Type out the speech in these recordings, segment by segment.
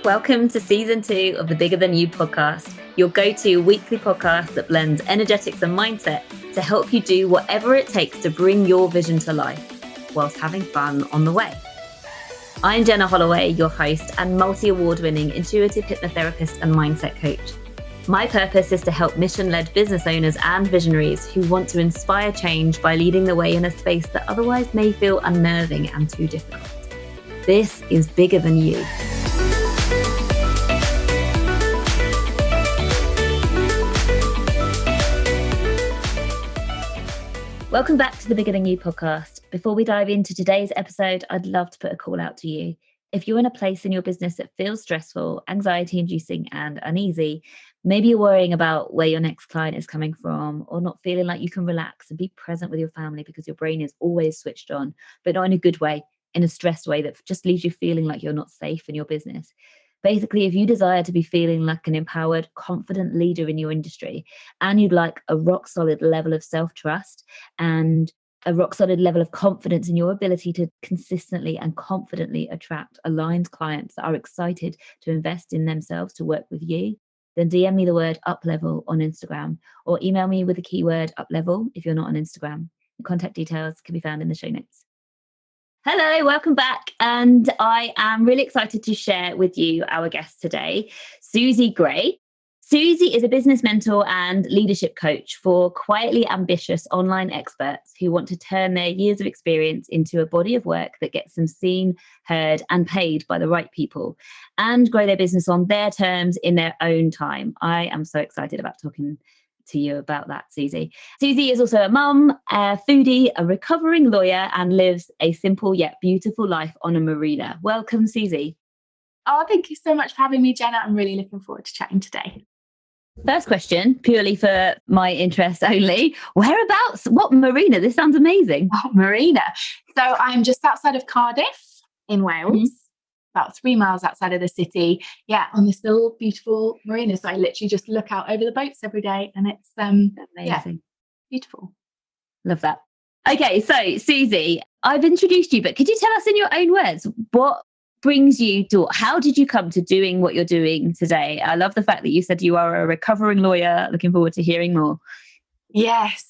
Welcome to season 2 of the Bigger Than You podcast, your go-to weekly podcast that blends energetics and mindset to help you do whatever it takes to bring your vision to life whilst having fun on the way. I'm Jenna Holloway, your host and multi-award-winning intuitive hypnotherapist and mindset coach. My purpose is to help mission-led business owners and visionaries who want to inspire change by leading the way in a space that otherwise may feel unnerving and too difficult. This is Bigger Than You. Welcome back to the Bigger Than You podcast. Before we dive into today's episode, I'd love to put a call out to you. If you're in a place in your business that feels stressful, anxiety-inducing and uneasy, maybe you're worrying about where your next client is coming from or not feeling like you can relax and be present with your family because your brain is always switched on, but not in a good way, in a stressed way that just leaves you feeling like you're not safe in your business. Basically, if you desire to be feeling like an empowered, confident leader in your industry, and you'd like a rock solid level of self-trust and a rock solid level of confidence in your ability to consistently and confidently attract aligned clients that are excited to invest in themselves to work with you, then DM me the word uplevel on Instagram or email me with the keyword uplevel if you're not on Instagram. The contact details can be found in the show notes. Hello, welcome back. And I am really excited to share with you our guest today, Suzi Gray. Suzi is a business mentor and leadership coach for quietly ambitious online experts who want to turn their years of experience into a body of work that gets them seen, heard, and paid by the right people and grow their business on their terms in their own time. I am so excited about talking to you about that, Suzi. Suzi is also a mum, a foodie, a recovering lawyer, and lives a simple yet beautiful life on a marina. Welcome, Suzi. Oh, thank you so much for having me, Jenna. I'm really looking forward to chatting today. First question, purely for my interest only. Whereabouts? What marina? This sounds amazing. Oh, marina. So I'm just outside of Cardiff in Wales, about 3 miles outside of the city. Yeah, on this little beautiful marina. So I literally just look out over the boats every day and it's amazing. Yeah, beautiful. Love that. Okay, so Suzi, I've introduced you, but could you tell us in your own words what brings you to, how did you come to doing what you're doing today? I love the fact that you said you are a recovering lawyer. Looking forward to hearing more. Yes.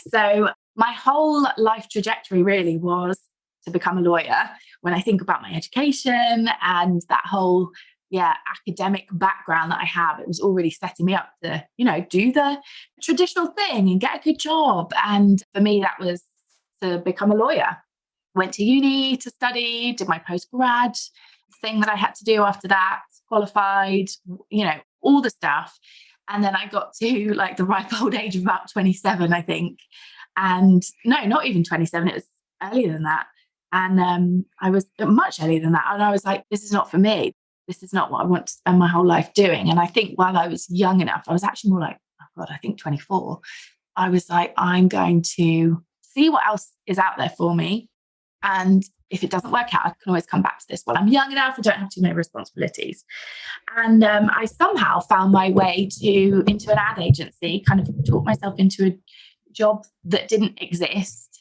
So my whole life trajectory really was to become a lawyer. When I think about my education and that whole academic background that I have, it was already setting me up to, do the traditional thing and get a good job. And for me, that was to become a lawyer. Went to uni to study, did my postgrad thing that I had to do after that, qualified, all the stuff. And then I got to like the ripe old age of about 27, I think. And no, not even 27, it was earlier than that. And I was much earlier than that. And I was like, this is not for me. This is not what I want to spend my whole life doing. And I think while I was young enough, I was actually more like, oh God, I think 24. I was like, I'm going to see what else is out there for me. And if it doesn't work out, I can always come back to this. Well, I'm young enough, I don't have too many responsibilities. And I somehow found my way into an ad agency, kind of talked myself into a job that didn't exist.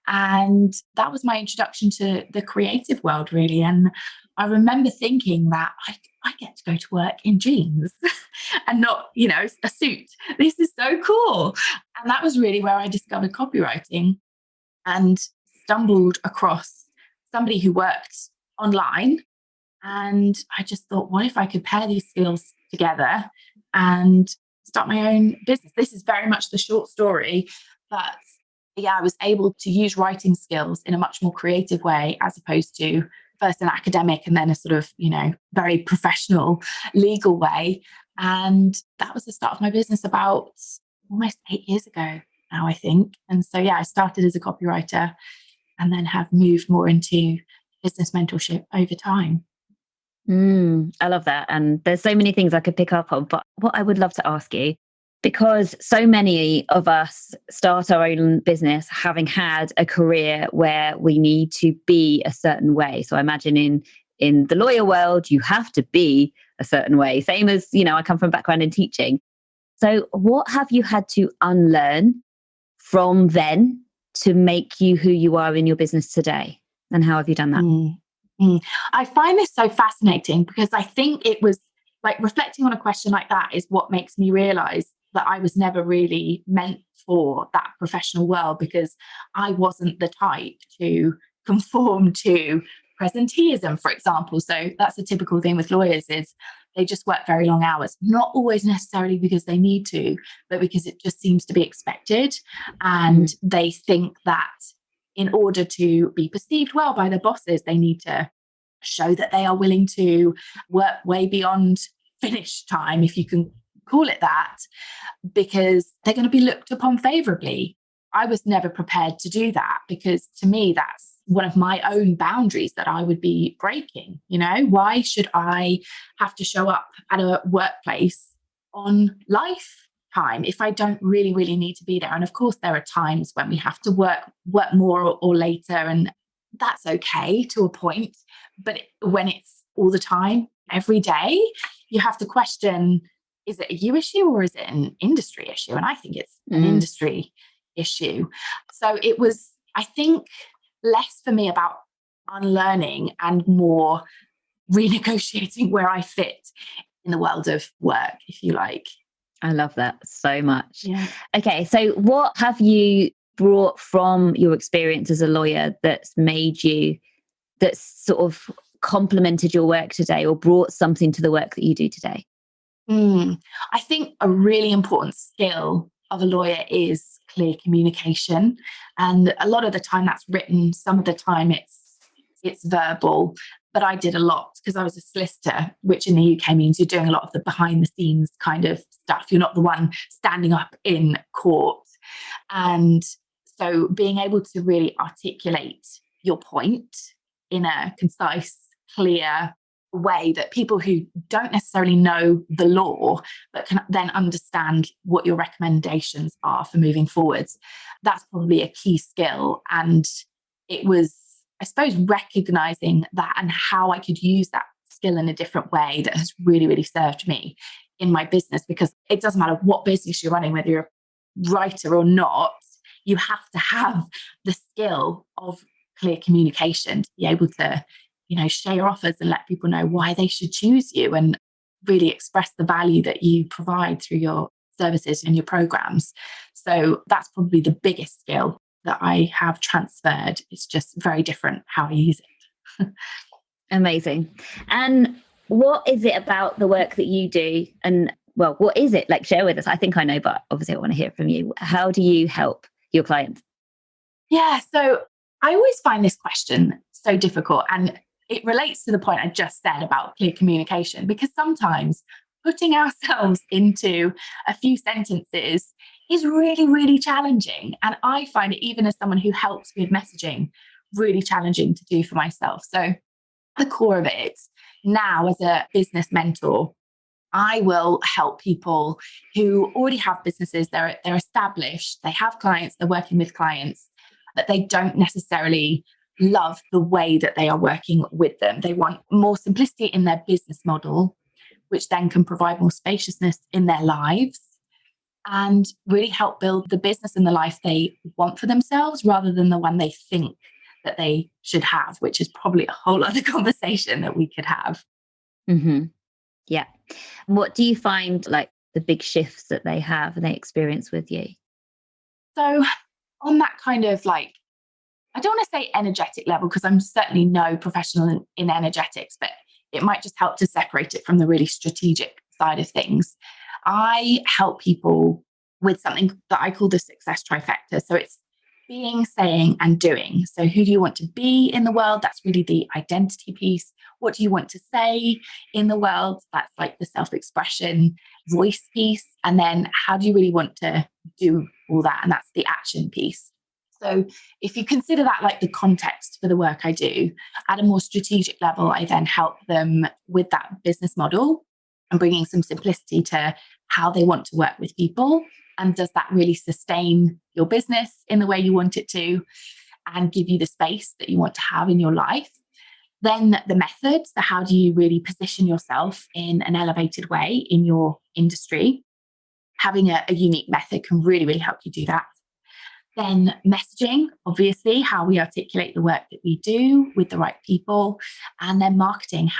And that was my introduction to the creative world, really. And I remember thinking that I get to go to work in jeans and not, a suit. This is so cool. And that was really where I discovered copywriting and stumbled across somebody who worked online. And I just thought, what if I could pair these skills together and start my own business? This is very much the short story, but I was able to use writing skills in a much more creative way, as opposed to first an academic and then a sort of, very professional legal way. And that was the start of my business about almost 8 years ago now, I think. And so, I started as a copywriter and then have moved more into business mentorship over time. I love that. And there's so many things I could pick up on, but what I would love to ask you, because so many of us start our own business having had a career where we need to be a certain way. So I imagine in the lawyer world, you have to be a certain way. Same as, I come from a background in teaching. So what have you had to unlearn from then to make you who you are in your business today? And how have you done that? I find this so fascinating because I think it was like reflecting on a question like that is what makes me realize that I was never really meant for that professional world, because I wasn't the type to conform to presenteeism, for example. So that's a typical thing with lawyers is they just work very long hours, not always necessarily because they need to, but because it just seems to be expected. And they think that in order to be perceived well by their bosses, they need to show that they are willing to work way beyond finish time, if you can call it that, because they're going to be looked upon favorably. I was never prepared to do that, because to me, that's one of my own boundaries that I would be breaking. You know, why should I have to show up at a workplace on lifetime if I don't really, really need to be there? And of course, there are times when we have to work more or later, and that's okay to a point. But when it's all the time, every day, you have to question, is it a you issue or is it an industry issue? And I think it's an industry issue. So it was, I think, less for me about unlearning and more renegotiating where I fit in the world of work, if you like. I love that so much. Yeah. Okay, so what have you brought from your experience as a lawyer that's sort of complemented your work today, or brought something to the work that you do today? I think a really important skill of a lawyer is clear communication. And a lot of the time that's written, some of the time it's verbal. But I did a lot because I was a solicitor, which in the UK means you're doing a lot of the behind the scenes kind of stuff. You're not the one standing up in court. And so being able to really articulate your point in a concise, clear way that people who don't necessarily know the law but can then understand what your recommendations are for moving forwards, that's probably a key skill. And it was, I suppose, recognizing that and how I could use that skill in a different way that has really, really served me in my business. Because it doesn't matter what business you're running, whether you're a writer or not, you have to have the skill of clear communication to be able to, share your offers and let people know why they should choose you, and really express the value that you provide through your services and your programs. So that's probably the biggest skill that I have transferred. It's just very different how I use it. Amazing. And what is it about the work that you do? And well, what is it? Like, share with us. I think I know, but obviously I want to hear from you. How do you help your clients? Yeah, so I always find this question so difficult. And it relates to the point I just said about clear communication, because sometimes putting ourselves into a few sentences is really, really challenging. And I find it, even as someone who helps with messaging, really challenging to do for myself. So the core of it now, as a business mentor, I will help people who already have businesses, they're established, they have clients, they're working with clients, but they don't necessarily love the way that they are working with them. They want more simplicity in their business model, which then can provide more spaciousness in their lives and really help build the business and the life they want for themselves, rather than the one they think that they should have, which is probably a whole other conversation that we could have. Mm-hmm. Yeah. What do you find like the big shifts that they have and they experience with you? So on that kind of like, I don't want to say energetic level, because I'm certainly no professional in energetics, but it might just help to separate it from the really strategic side of things. I help people with something that I call the success trifecta. So it's being, saying, and doing. So who do you want to be in the world? That's really the identity piece. What do you want to say in the world? That's like the self-expression voice piece. And then how do you really want to do all that? And that's the action piece. So if you consider that like the context for the work I do, at a more strategic level, I then help them with that business model and bringing some simplicity to how they want to work with people. And does that really sustain your business in the way you want it to and give you the space that you want to have in your life? Then the methods, so how do you really position yourself in an elevated way in your industry? Having a unique method can really, really help you do that. Then messaging, obviously, how we articulate the work that we do with the right people. And then marketing,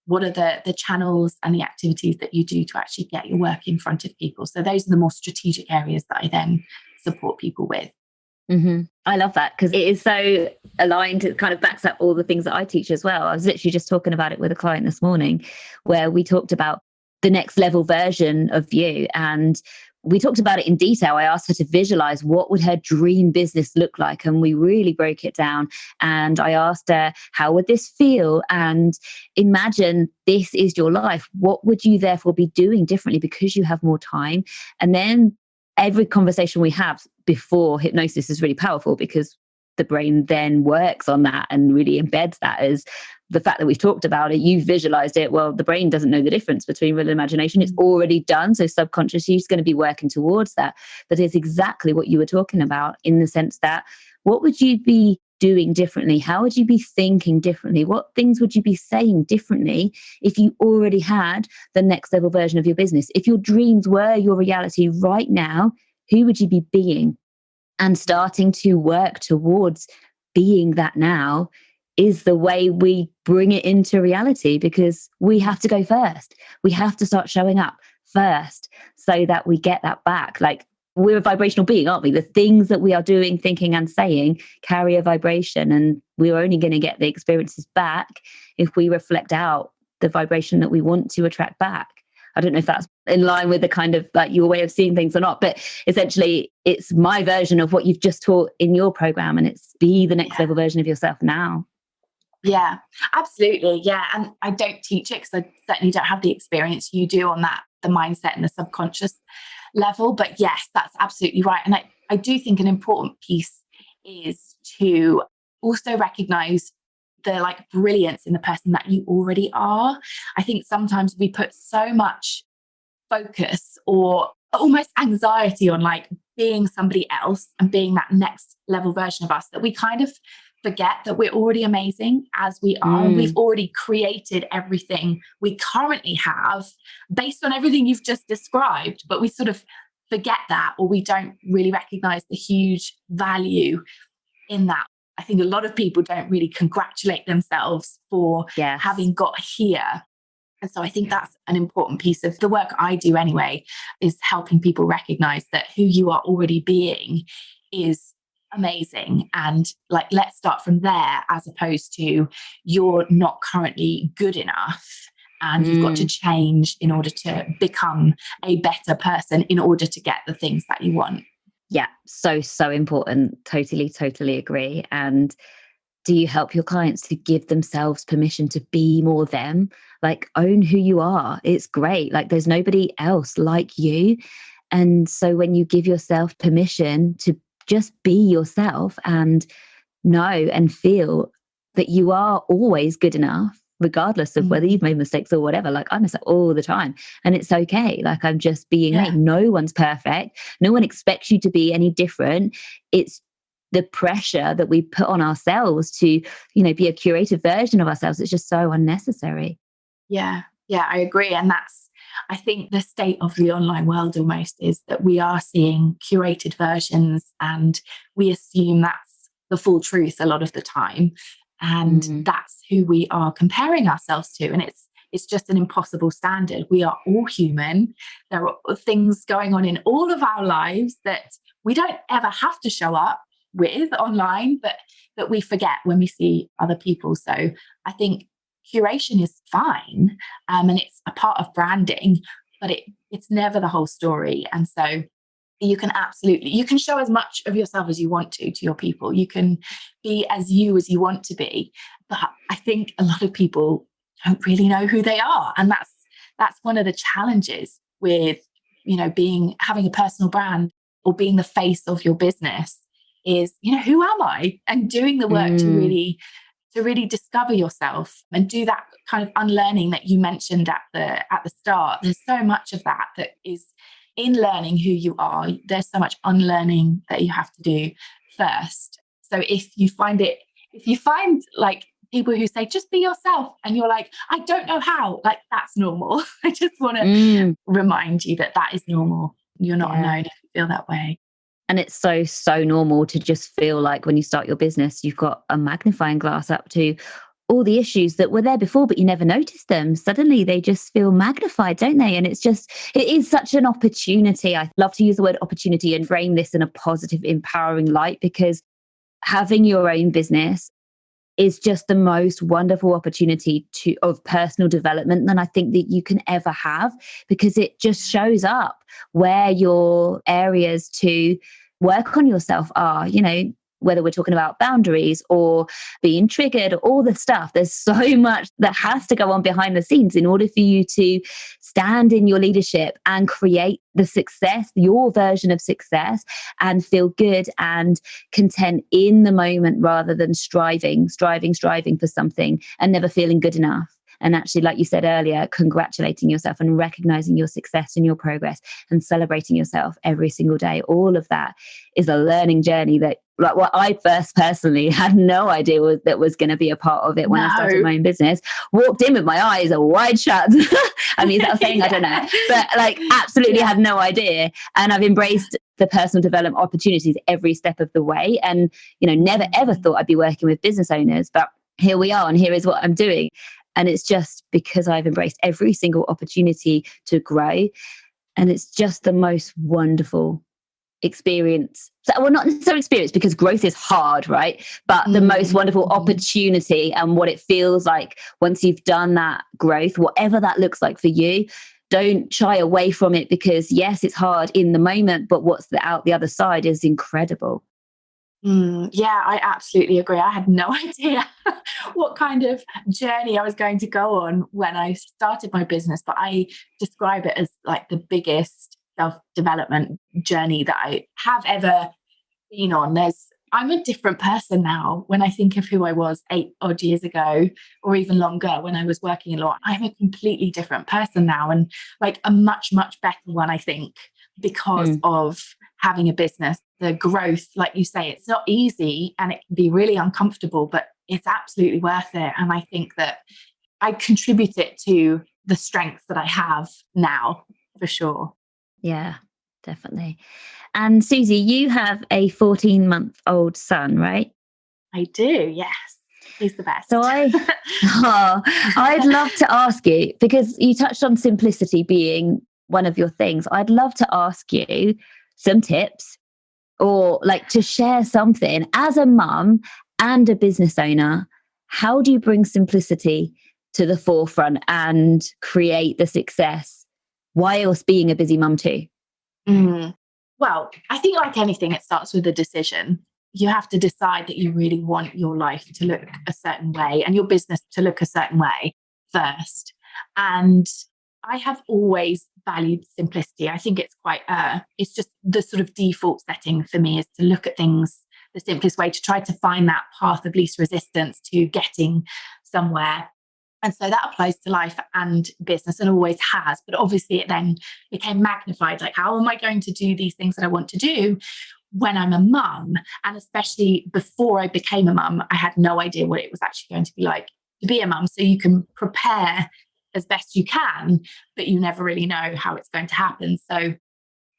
what are the channels and the activities that you do to actually get your work in front of people. So those are the more strategic areas that I then support people with. Mm-hmm. I love that because it is so aligned. It kind of backs up all the things that I teach as well. I was literally just talking about it with a client this morning where we talked about the next level version of you, and we talked about it in detail. I asked her to visualize what would her dream business look like, and we really broke it down. And I asked her, how would this feel? And imagine this is your life. What would you therefore be doing differently because you have more time? And then every conversation we have before hypnosis is really powerful because the brain then works on that and really embeds that as the fact that we've talked about it. You've visualized it. Well, the brain doesn't know the difference between real imagination. It's already done. So subconsciously, it's going to be working towards that. But it's exactly what you were talking about in the sense that what would you be doing differently? How would you be thinking differently? What things would you be saying differently if you already had the next level version of your business? If your dreams were your reality right now, who would you be being? And starting to work towards being that now is the way we bring it into reality, because we have to go first. We have to start showing up first so that we get that back. Like, we're a vibrational being, aren't we? The things that we are doing, thinking and saying carry a vibration, and we're only going to get the experiences back if we reflect out the vibration that we want to attract back. I don't know if that's in line with the kind of like your way of seeing things or not, but essentially it's my version of what you've just taught in your program, and it's be the next level version of yourself now. Yeah, absolutely. Yeah. And I don't teach it because I certainly don't have the experience you do on that, the mindset and the subconscious level. But yes, that's absolutely right. And I do think an important piece is to also recognize the like brilliance in the person that you already are. I think sometimes we put so much focus or almost anxiety on like being somebody else and being that next level version of us that we kind of forget that we're already amazing as we are. And we've already created everything we currently have based on everything you've just described, but we sort of forget that, or we don't really recognize the huge value in that. I think a lot of people don't really congratulate themselves for having got here. And so I think that's an important piece of the work I do anyway, is helping people recognize that who you are already being is amazing. And like, let's start from there, as opposed to you're not currently good enough and you've got to change in order to become a better person in order to get the things that you want. Yeah, so important. Totally agree. And do you help your clients to give themselves permission to be more them? Like, own who you are. It's great. Like, there's nobody else like you. And so when you give yourself permission to just be yourself and know and feel that you are always good enough, regardless of whether you've made mistakes or whatever. Like, I mess up all the time and it's okay. Like, I'm just being me. No one's perfect. No one expects you to be any different. It's the pressure that we put on ourselves to, be a curated version of ourselves. It's just so unnecessary. Yeah, I agree. And that's, I think, the state of the online world almost, is that we are seeing curated versions and we assume that's the full truth a lot of the time. And that's who we are comparing ourselves to. And it's just an impossible standard. We are all human. There are things going on in all of our lives that we don't ever have to show up with online, but that we forget when we see other people. So I think curation is fine, and it's a part of branding, but it's never the whole story. And so you can show as much of yourself as you want to your people. You can be as you want to be. But I think a lot of people don't really know who they are. And that's one of the challenges with, having a personal brand or being the face of your business is, who am I? And doing the work to really discover yourself and do that kind of unlearning that you mentioned at the start. There's so much of that is in learning who you are. There's so much unlearning that you have to do first. So if you find like people who say, just be yourself, and you're like, I don't know how, like, that's normal. I just want to remind you that is normal. You're not alone if you feel that way. And it's so normal to just feel like when you start your business, you've got a magnifying glass up to all the issues that were there before, but you never noticed them. Suddenly they just feel magnified, don't they? And it is such an opportunity. I love to use the word opportunity and frame this in a positive, empowering light, because having your own business is just the most wonderful opportunity of personal development than I think that you can ever have, because it just shows up where your areas to work on yourself are, whether we're talking about boundaries or being triggered, all the stuff. There's so much that has to go on behind the scenes in order for you to stand in your leadership and create the success, your version of success, and feel good and content in the moment, rather than striving for something and never feeling good enough. And actually, like you said earlier, congratulating yourself and recognizing your success and your progress and celebrating yourself every single day. All of that is a learning journey that, like, what I first personally had no idea was going to be a part of it when I started my own business. Walked in with my eyes wide shut. I mean, is that a thing? I don't know. But absolutely had no idea. And I've embraced the personal development opportunities every step of the way. And, never ever thought I'd be working with business owners. But here we are, and here is what I'm doing. And it's just because I've embraced every single opportunity to grow. And it's just the most wonderful experience. Well, not necessarily experience, because growth is hard, right? But the most wonderful opportunity, and what it feels like once you've done that growth, whatever that looks like for you. Don't shy away from it, because yes, it's hard in the moment, but what's out the other side is incredible. Yeah, I absolutely agree. I had no idea what kind of journey I was going to go on when I started my business, but I describe it as like the biggest self-development journey that I have ever been on. I'm a different person now when I think of who I was 8 odd years ago, or even longer when I was working a lot. I'm a completely different person now, and like a much, much better one, I think, because of having a business. The growth, like you say, it's not easy and it can be really uncomfortable, but it's absolutely worth it. And I think that I contribute it to the strengths that I have now, for sure. Yeah, definitely. And Suzi, you have a 14-month-old son, right? I do, yes. He's the best. So I'd love to ask you, because you touched on simplicity being one of your things. I'd love to ask you some tips, or to share something as a mum and a business owner. How do you bring simplicity to the forefront and create the success whilst being a busy mum too? Well, I think like anything, it starts with a decision. You have to decide that you really want your life to look a certain way and your business to look a certain way first. And I have always valued simplicity. I think it's it's just the sort of default setting for me, is to look at things the simplest way, to try to find that path of least resistance to getting somewhere. And so that applies to life and business, and always has. But obviously it then became magnified. Like, how am I going to do these things that I want to do when I'm a mum? And especially before I became a mum, I had no idea what it was actually going to be like to be a mum. So you can prepare as best you can, but you never really know how it's going to happen. So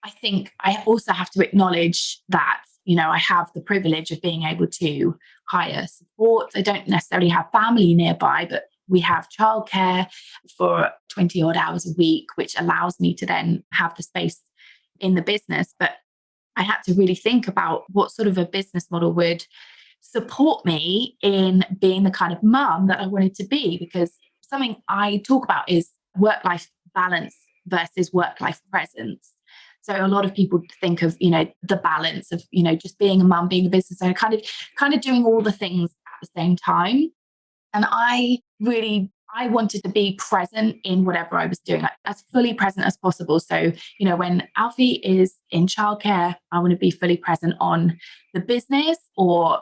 I think I also have to acknowledge that, I have the privilege of being able to hire support. I don't necessarily have family nearby, but we have childcare for 20 odd hours a week, which allows me to then have the space in the business. But I had to really think about what sort of a business model would support me in being the kind of mum that I wanted to be, because something I talk about is work-life balance versus work-life presence. So a lot of people think of, the balance of, just being a mum, being a business owner, kind of doing all the things at the same time. And I wanted to be present in whatever I was doing, like as fully present as possible. So, when Alfie is in childcare, I want to be fully present on the business, or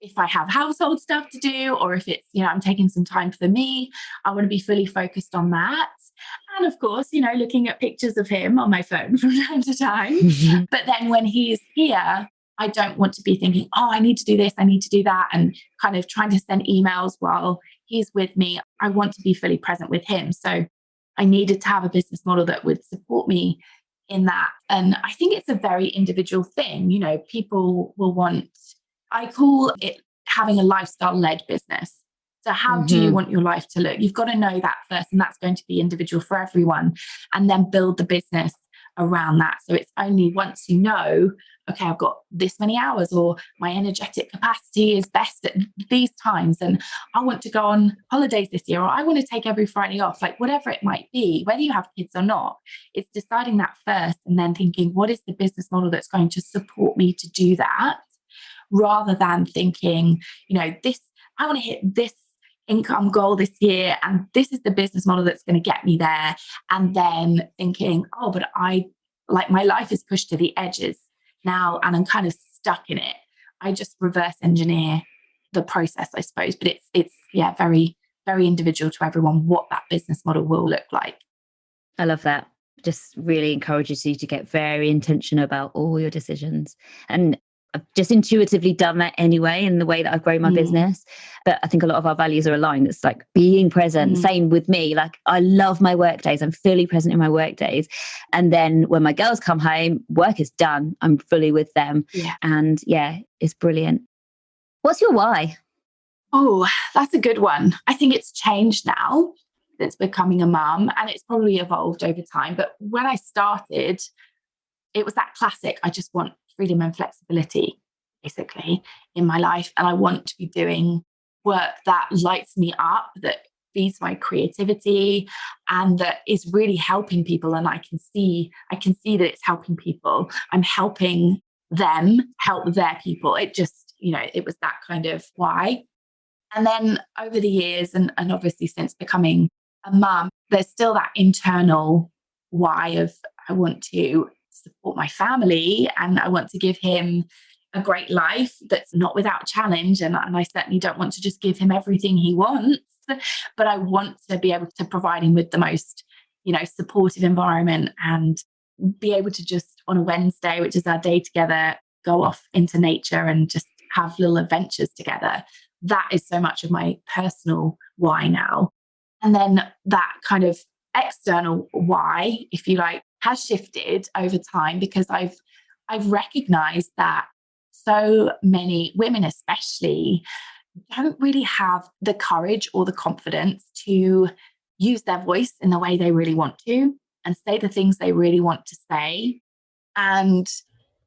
if I have household stuff to do, or if it's, I'm taking some time for me, I want to be fully focused on that. And of course, looking at pictures of him on my phone from time to time. But then when he's here, I don't want to be thinking, oh, I need to do this, I need to do that, and kind of trying to send emails while he's with me. I want to be fully present with him. So I needed to have a business model that would support me in that. And I think it's a very individual thing. You know, people will want, I call it having a lifestyle-led business. So how do you want your life to look? You've got to know that first, and that's going to be individual for everyone, and then build the business around that. So it's only once you know, okay, I've got this many hours, or my energetic capacity is best at these times, and I want to go on holidays this year, or I want to take every Friday off, like whatever it might be, whether you have kids or not, it's deciding that first and then thinking, what is the business model that's going to support me to do that? Rather than thinking, you know, I want to hit this income goal this year, and this is the business model that's going to get me there. And then thinking, oh, but my life is pushed to the edges now and I'm kind of stuck in it. I just reverse engineer the process, I suppose. But it's very, very individual to everyone what that business model will look like. I love that. Just really encourages you to get very intentional about all your decisions. And I've just intuitively done that anyway in the way that I've grown my business. But I think a lot of our values are aligned. It's like being present. Same with me. Like I love my work days. I'm fully present in my work days. And then when my girls come home, work is done. I'm fully with them. Yeah. And it's brilliant. What's your why? Oh, that's a good one. I think it's changed now. It's becoming a mum, and it's probably evolved over time. But when I started, it was that classic, I just want freedom and flexibility, basically, in my life. And I want to be doing work that lights me up, that feeds my creativity, and that is really helping people. And I can see that it's helping people. I'm helping them help their people. It just, it was that kind of why. And then over the years, and obviously since becoming a mum, there's still that internal why of I want to support my family, and I want to give him a great life that's not without challenge. And I certainly don't want to just give him everything he wants, but I want to be able to provide him with the most, supportive environment, and be able to just on a Wednesday, which is our day together, go off into nature and just have little adventures together. That is so much of my personal why now. And then that kind of external why, if you like, has shifted over time, because I've recognized that so many women especially don't really have the courage or the confidence to use their voice in the way they really want to and say the things they really want to say. And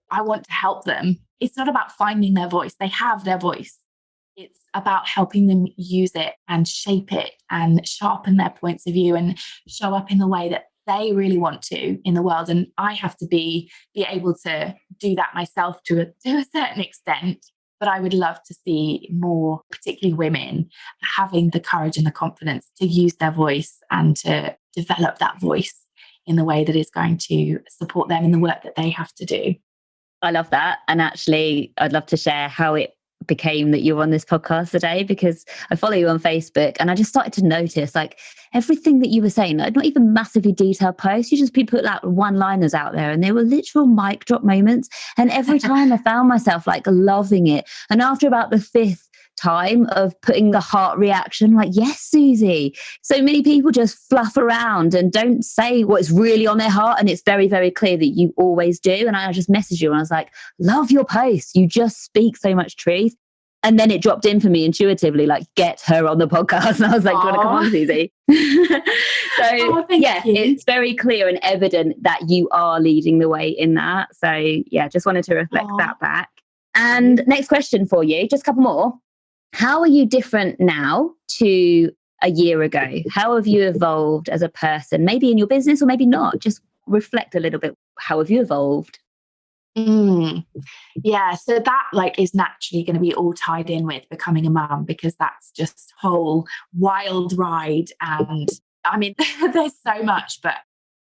I want to help them. It's not about finding their voice. They have their voice. It's about helping them use it and shape it and sharpen their points of view and show up in the way that they really want to in the world. And I have to be able to do that myself to a certain extent. But I would love to see more, particularly women, having the courage and the confidence to use their voice and to develop that voice in the way that is going to support them in the work that they have to do. I love that. And actually, I'd love to share how it became that you're on this podcast today, because I follow you on Facebook and I just started to notice like everything that you were saying, like not even massively detailed posts, you just put like one-liners out there, and they were literal mic drop moments. And every time I found myself like loving it. And after about the fifth time of putting the heart reaction, like, yes, Suzi. So many people just fluff around and don't say what's really on their heart. And it's very, very clear that you always do. And I just messaged you and I was like, love your posts. You just speak so much truth. And then it dropped in for me intuitively, like, get her on the podcast. And I was like, do you want to come on, Suzi? It's very clear and evident that you are leading the way in that. So yeah, just wanted to reflect that back. And next question for you, just a couple more. How are you different now to a year ago? How have you evolved as a person? Maybe in your business or maybe not. Just reflect a little bit. How have you evolved? Yeah, so that is naturally going to be all tied in with becoming a mum, because that's just whole wild ride. And I mean, there's so much, but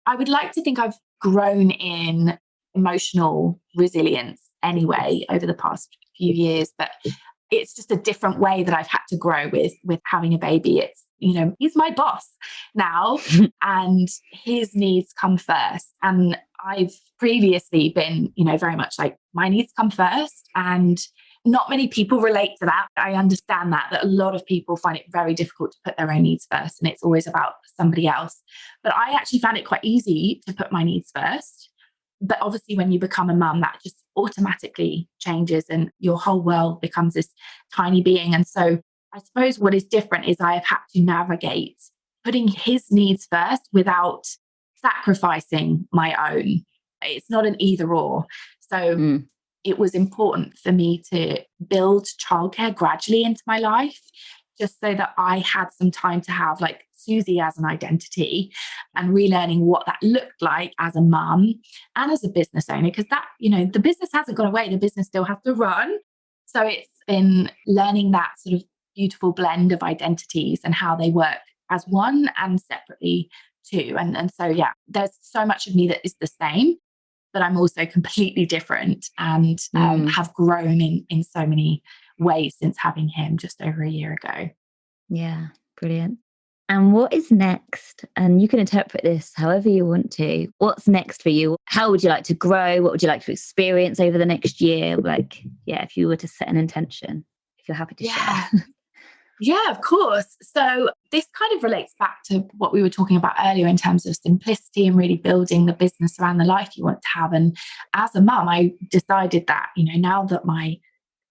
I would like to think I've grown in emotional resilience anyway over the past few years, but it's just a different way that I've had to grow with having a baby. It's, he's my boss now and his needs come first. And I've previously been, very much like my needs come first, and not many people relate to that. I understand that a lot of people find it very difficult to put their own needs first, and it's always about somebody else. But I actually found it quite easy to put my needs first. But obviously, when you become a mum, that just automatically changes and your whole world becomes this tiny being. And so I suppose what is different is I have had to navigate putting his needs first without sacrificing my own. It's not an either or. So it was important for me to build childcare gradually into my life, just so that I had some time to have like Suzi as an identity and relearning what that looked like as a mum and as a business owner. Because that, the business hasn't gone away, the business still has to run. So it's been learning that sort of beautiful blend of identities and how they work as one and separately too. And so, yeah, there's so much of me that is the same, but I'm also completely different and have grown in so many ways since having him just over a year ago. Yeah, brilliant. And what is next? And you can interpret this however you want to. What's next for you? How would you like to grow? What would you like to experience over the next year? Like, yeah, if you were to set an intention, if you're happy to share. Yeah, of course. So this kind of relates back to what we were talking about earlier in terms of simplicity and really building the business around the life you want to have. And as a mum, I decided that, now that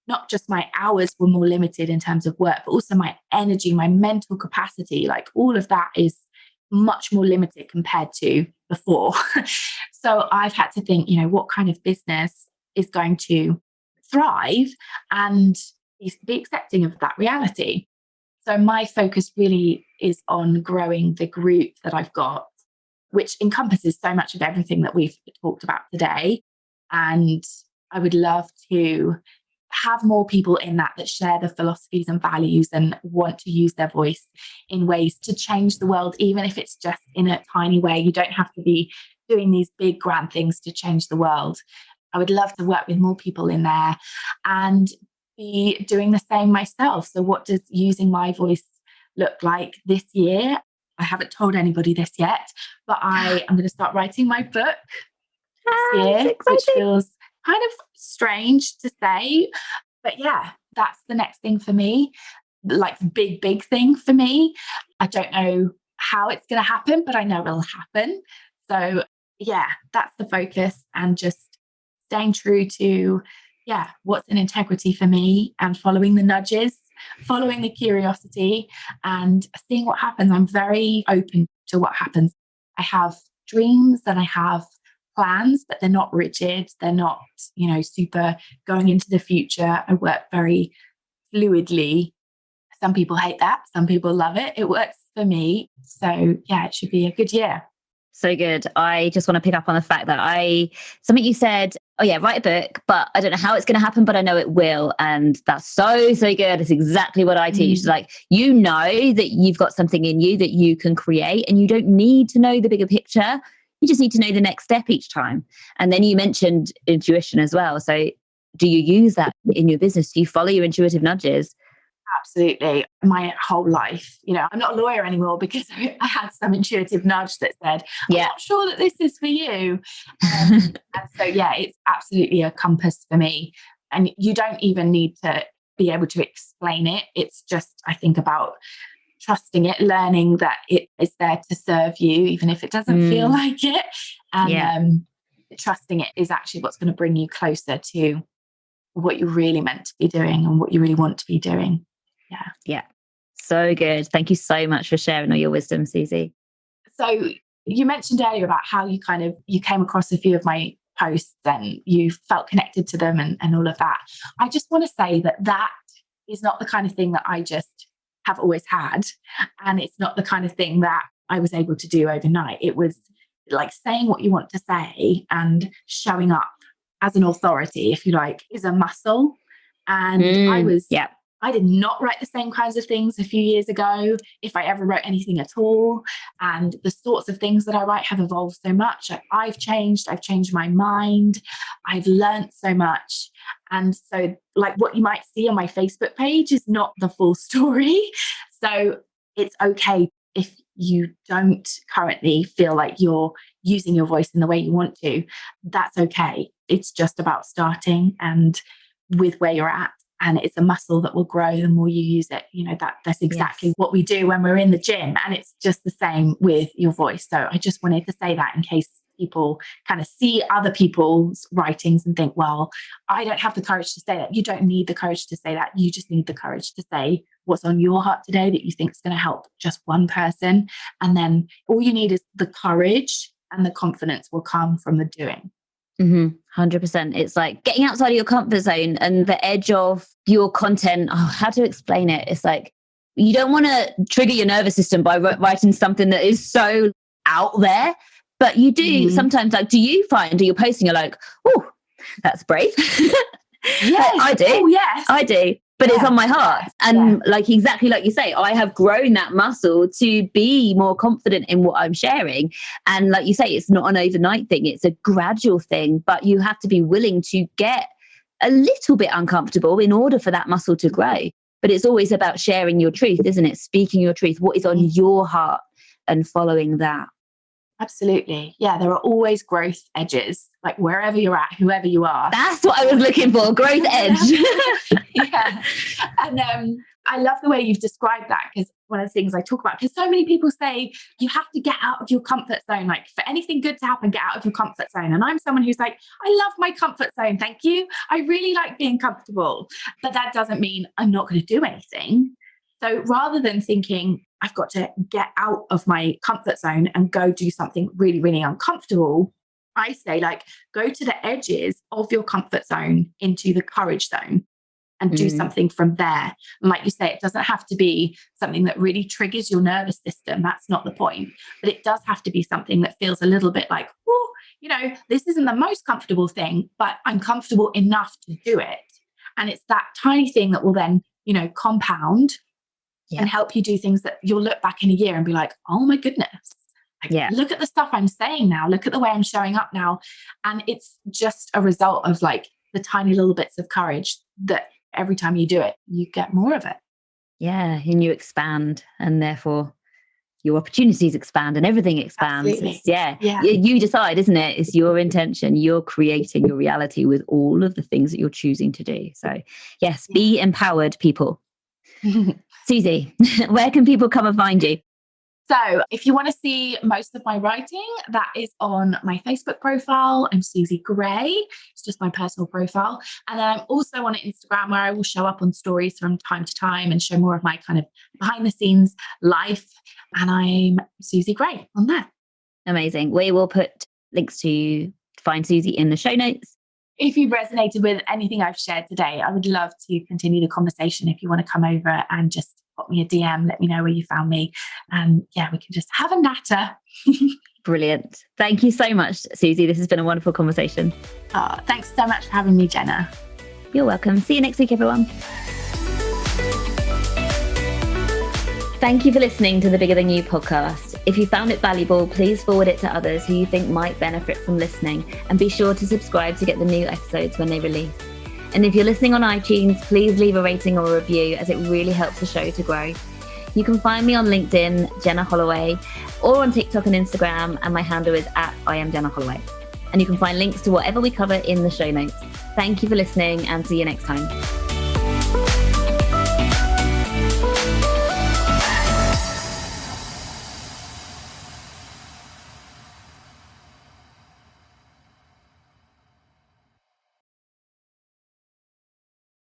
not just my hours were more limited in terms of work, but also my energy, my mental capacity, like all of that is much more limited compared to before. So I've had to think, what kind of business is going to thrive and be accepting of that reality. So my focus really is on growing the group that I've got, which encompasses so much of everything that we've talked about today. And I would love to have more people in that share the philosophies and values and want to use their voice in ways to change the world, even if it's just in a tiny way. You don't have to be doing these big grand things to change the world. I would love to work with more people in there and be doing the same myself. So what does using my voice look like this year? I haven't told anybody this yet, but I am going to start writing my book this year, which feels kind of strange to say. But yeah, that's the next thing for me, like the big thing for me. I don't know how it's going to happen, but I know it'll happen. So yeah, that's the focus, and just staying true to what's in integrity for me and following the nudges, following the curiosity and seeing what happens. I'm very open to what happens. I have dreams and I have plans, but they're not rigid. They're not, super going into the future. I work very fluidly. Some people hate that. Some people love it. It works for me. So yeah, it should be a good year. So good. I just want to pick up on the fact that something you said, write a book, but I don't know how it's going to happen, but I know it will. And that's so good. It's exactly what I teach. Like, that you've got something in you that you can create, and you don't need to know the bigger picture. You just need to know the next step each time. And then you mentioned intuition as well. So do you use that in your business? Do you follow your intuitive nudges? Absolutely. My whole life, I'm not a lawyer anymore because I had some intuitive nudge that said, I'm not sure that this is for you. And so, it's absolutely a compass for me. And you don't even need to be able to explain it. It's just, I think, about trusting it, learning that it is there to serve you, even if it doesn't feel like it. And trusting it is actually what's going to bring you closer to what you're really meant to be doing and what you really want to be doing. Yeah. So good. Thank you so much for sharing all your wisdom, Suzi. So you mentioned earlier about how you came across a few of my posts and you felt connected to them and all of that. I just want to say that is not the kind of thing that I just have always had. And it's not the kind of thing that I was able to do overnight. It was like saying what you want to say and showing up as an authority, if you like, is a muscle. And I did not write the same kinds of things a few years ago, if I ever wrote anything at all. And the sorts of things that I write have evolved so much. I've changed my mind. I've learned so much. And so like what you might see on my Facebook page is not the full story. So it's okay if you don't currently feel like you're using your voice in the way you want to. That's okay. It's just about starting and with where you're at. And it's a muscle that will grow the more you use it. That's exactly what we do when we're in the gym. And it's just the same with your voice. So I just wanted to say that in case people kind of see other people's writings and think, well, I don't have the courage to say that. You don't need the courage to say that. You just need the courage to say what's on your heart today that you think is going to help just one person. And then all you need is the courage, and the confidence will come from the doing. 100%. It's like getting outside of your comfort zone and the edge of your content. Oh, how to explain it? It's like, you don't want to trigger your nervous system by writing something that is so out there, but you do sometimes. Like, do you find, you're posting, you're like, oh, that's brave. Yes, I do. Oh, yes, I do. But it's on my heart. And like, exactly like you say, I have grown that muscle to be more confident in what I'm sharing. And like you say, it's not an overnight thing. It's a gradual thing, but you have to be willing to get a little bit uncomfortable in order for that muscle to grow. But it's always about sharing your truth, isn't it? Speaking your truth, what is on your heart, and following that. Absolutely. Yeah, there are always growth edges, like wherever you're at, whoever you are. That's what I was looking for, growth edge. Yeah. And I love the way you've described that, because one of the things I talk about, because so many people say you have to get out of your comfort zone. Like, for anything good to happen, get out of your comfort zone. And I'm someone who's like, I love my comfort zone. Thank you. I really like being comfortable. But that doesn't mean I'm not going to do anything. So rather than thinking I've got to get out of my comfort zone and go do something really, really uncomfortable, I say, like, go to the edges of your comfort zone into the courage zone and do something from there. And like you say, it doesn't have to be something that really triggers your nervous system. That's not the point. But it does have to be something that feels a little bit like, oh, this isn't the most comfortable thing, but I'm comfortable enough to do it. And it's that tiny thing that will then, compound and help you do things that you'll look back in a year and be like, oh my goodness, look at the stuff I'm saying now. Look at the way I'm showing up now. And it's just a result of like the tiny little bits of courage that every time you do it, you get more of it. Yeah. And you expand, and therefore your opportunities expand and everything expands. You decide, isn't it? It's your intention. You're creating your reality with all of the things that you're choosing to do. So yes, be empowered, people. Suzi, where can people come and find you? So if you want to see most of my writing, that is on my Facebook profile. I'm Suzi Gray. It's just my personal profile. And then I'm also on Instagram, where I will show up on stories from time to time and show more of my kind of behind the scenes life. And I'm Suzi Gray on there. Amazing. We will put links to find Suzi in the show notes. If you resonated with anything I've shared today, I would love to continue the conversation. If you want to come over and just pop me a DM, let me know where you found me. And we can just have a natter. Brilliant. Thank you so much, Suzi. This has been a wonderful conversation. Oh, thanks so much for having me, Jenna. You're welcome. See you next week, everyone. Thank you for listening to the Bigger Than You podcast. If you found it valuable, please forward it to others who you think might benefit from listening, and be sure to subscribe to get the new episodes when they release. And if you're listening on iTunes, please leave a rating or a review, as it really helps the show to grow. You can find me on LinkedIn, Jenna Holloway, or on TikTok and Instagram, and my handle is @IamJennaHolloway. And you can find links to whatever we cover in the show notes. Thank you for listening, and see you next time.